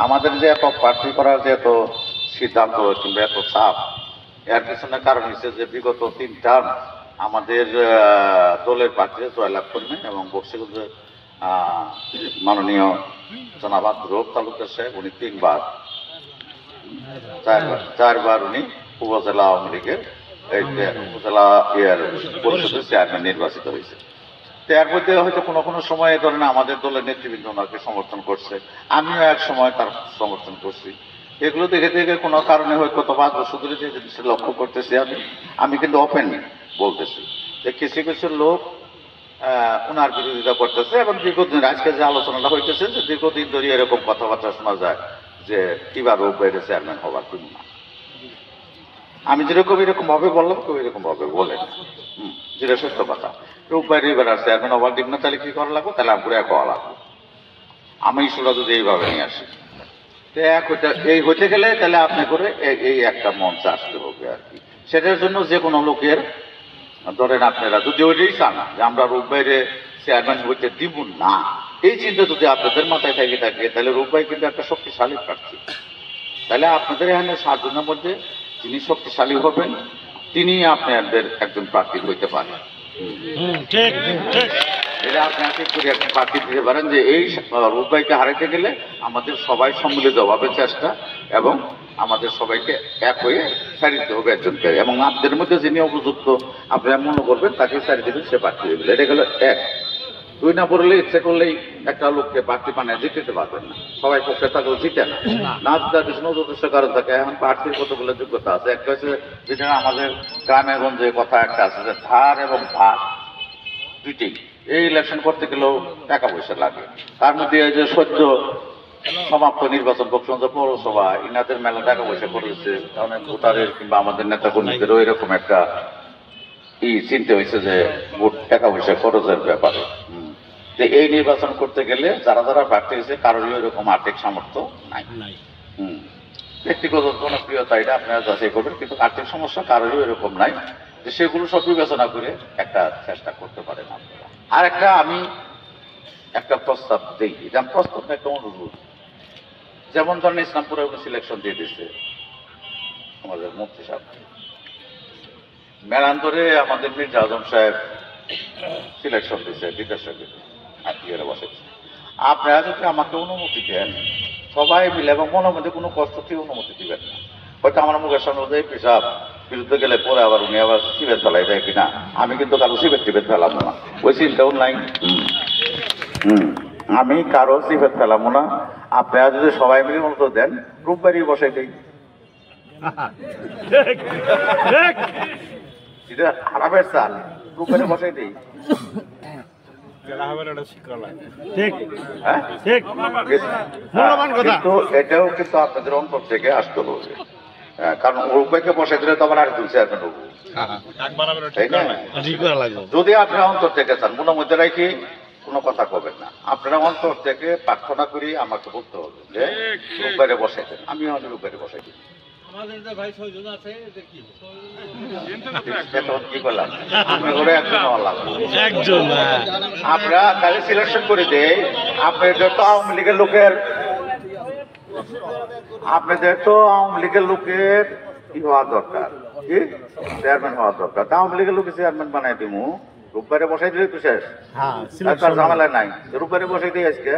আমাদের যে এত প্রার্থী করার যে এত সিদ্ধান্ত কিংবা এত চাপ, এর পিছনে কারণ হচ্ছে যে বিগত 3 টার্ম আমাদের দলের প্রার্থীরা জয়লাভ করবেন এবং বক্সিগঞ্জে মাননীয় জনাব আব্দুর রউফ তালুকদার সাহেব উনি 4বার উনি উপজেলা আওয়ামী লীগের উপজেলা পরিষদের চেয়ারম্যান নির্বাচিত হয়েছে। এর মধ্যে হয়তো কোনো কোনো সময় ধরেন আমাদের দলের নেতৃবৃন্দ ওনাকে সমর্থন করছে, আমিও এক সময় তার সমর্থন করছি। এগুলো দেখে দেখে কোনো কারণে হয়তো 5 বছর ধরে যে জিনিসটা লক্ষ্য করতেছি আমি কিন্তু ওপেন বলতেছি যে কিছু কিছু লোক ওনার বিরোধিতা করতেছে এবং দীর্ঘদিন আজকে যে আলোচনাটা হইতেছে যে দীর্ঘদিন ধরে এরকম কথাবার্তা শোনা যায় যে কিবার রূপ বাইরে চেয়ারম্যান হবার কিন্তু না। আমি যেরকম এরকম ভাবে বললাম কেউ এরকম ভাবে বলে যেটা সত্য কথা। রূপ বাইরে এবার আর চেয়ারম্যান হবার দিব না, তাহলে কি করা লাগবে? তাহলে আমি করা লাগবে। আমি ইস্যুটা যদি এইভাবে নিয়ে আসি এই হইতে গেলে তাহলে আপনি করে এই একটা মঞ্চে আসতে হবে আর কি। সেটার জন্য যে কোনো লোকের ধরেন আপনারা যদি ওইটাই চান যে আমরা রূপ বাইরে চেয়ারম্যান হইতে দিব না, এই চিন্তা যদি আপনাদের মাথায় থাকে তাহলে রূপ ভাই কিন্তু একটা শক্তিশালী প্রার্থী। তাহলে আপনাদের এখানে 7 জনের মধ্যে যিনি শক্তিশালী হবেন তিনি আপনাদের একজন প্রার্থী হইতে পারেন। এটা আপনি একটা প্রার্থী দিতে পারেন যে এই রূপ ভাইকে হারাইতে গেলে আমাদের সবাই সম্মিলিতভাবে চেষ্টা এবং আমাদের সবাইকে এক হয়ে ছাড়ি দিতে হবে একজনকে, এবং আপনাদের মধ্যে যিনি উপযুক্ত আপনারা মনে করবেন তাকে ছাড়ি দেবেন, সে প্রার্থী দেবেন। এটা গেল 1। 2 না পড়লে ইচ্ছে করলেই একটা লোককে প্রার্থী বানায় জিততে পারবেন না, সবাই পক্ষে থাকলেও জিতে না জিতার পিছনে যথেষ্ট কারণ থাকে। এখন প্রার্থীর কতগুলো যোগ্যতা আছে। একটা হচ্ছে যেটা আমাদের গ্রামে গঞ্জে কথা একটা আছে যে ধার এবং ধার দুইটি, এই ইলেকশন করতে গেলেও টাকা পয়সা লাগে। তার মধ্যে এই যে সদ্য সমাপ্ত নির্বাচন বক্সগঞ্জ পৌরসভা ইনাদের মেলা টাকা পয়সা করেছে, অনেক ভোটারের কিংবা আমাদের নেতা কর্মীদেরও এরকম একটা চিন্তা হয়েছে যে ভোট টাকা পয়সা খরচের ব্যাপারে। যে এই নির্বাচন করতে গেলে যারা যারা প্রার্থী হয়েছে কারোরই এরকম আর্থিক সামর্থ্য নাই। ব্যক্তিগত জনপ্রিয়তা এটা আপনারা যাচাই করবেন, কিন্তু আর্থিক সমস্যা কারোরই এরকম নাই যে সেগুলো সব বিবেচনা করে একটা চেষ্টা করতে পারেন আপনারা। আর আমি একটা প্রস্তাব দিই, এটা প্রস্তাব একটা অনুরোধ। যেমন ধরেন ইসলামপুরে সিলেকশন দিয়ে দিচ্ছে আমাদের মন্ত্রী সাহেব, মেলান্তরে আমাদের মির্জা আজম সাহেব সিলেকশন দিচ্ছে বিকাশ সাহেব বসেছে। আপনারা যদি আমাকে অনুমতি দেন সবাই মিলে এবং মনের মধ্যে কোনো কষ্ট থেকে অনুমতি দিবেন না। হয়তো আমার মুখের সামনে যে পেশাব বিরুদ্ধে গেলে পরে আবার উনি আবার সিবেট ফেলাই দেয় কিনা, আমি কিন্তু কারো সিবেট টিবেট ফেলাবো না, ওই চিন্তাও নাই। আমি কারো সিবেট ফেলাবো না। আপনারা যদি সবাই মিলে মতো দেন রূপবাড়ি বসাই দিই, এটা হারাবের চাল, রূপবাড়ি বসাই দিই। এটাও কিন্তু আপনাদের অন্তর থেকে আসতে হবে, কারণ রূপবাইকে বসাই দিলে তো আবার আর দুই চেয়ারম্যান হবো। যদি আপনারা অন্তর থেকে চান মনের মধ্যে রাখি কোনো কথা কবেন না, আপনারা অন্তর থেকে প্রার্থনা করি আমাকে বলতে হবে যে রূপবাইরে বসাই দেন, আমি রূপবাইরে বসাই দিই। আমরা তাহলে সিলেকশন করে দেই। আপনাদের তো আওয়ামী লীগের লোকের কি হওয়া দরকার, কি চেয়ারম্যান হওয়া দরকার। আওয়ামী লীগের লোকের চেয়ারম্যান বানাই দিব, রূপবারে বসাই দিলে তো শেষ, ঝামেলা নাই। রূপবারে বসাই দিই আজকে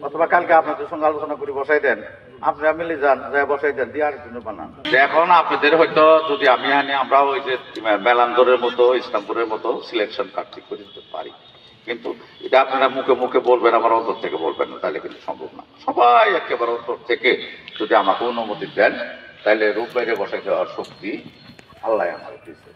অথবা কালকে আপনাদের সঙ্গে আলোচনা করে বসাই দেন, আপনারা মিলে যান, যা বসাই দেন দিয়ে আরেকজনের বানান। এখন আপনাদের হয়তো যদি আমি আমরা ওই যে মেলান্দরের মতো ইসলামপুরের মতো সিলেকশন প্রার্থী করে দিতে পারি, কিন্তু এটা আপনারা মুখে মুখে বলবেন, আমার অন্তর থেকে বলবেন না, তাহলে কিন্তু সম্ভব না। সবাই একেবারে অন্তর থেকে যদি আমাকে অনুমতি দেন তাহলে রূপ বাইরে বসাই দেওয়ার শক্তি আল্লাহ আমার দিচ্ছে।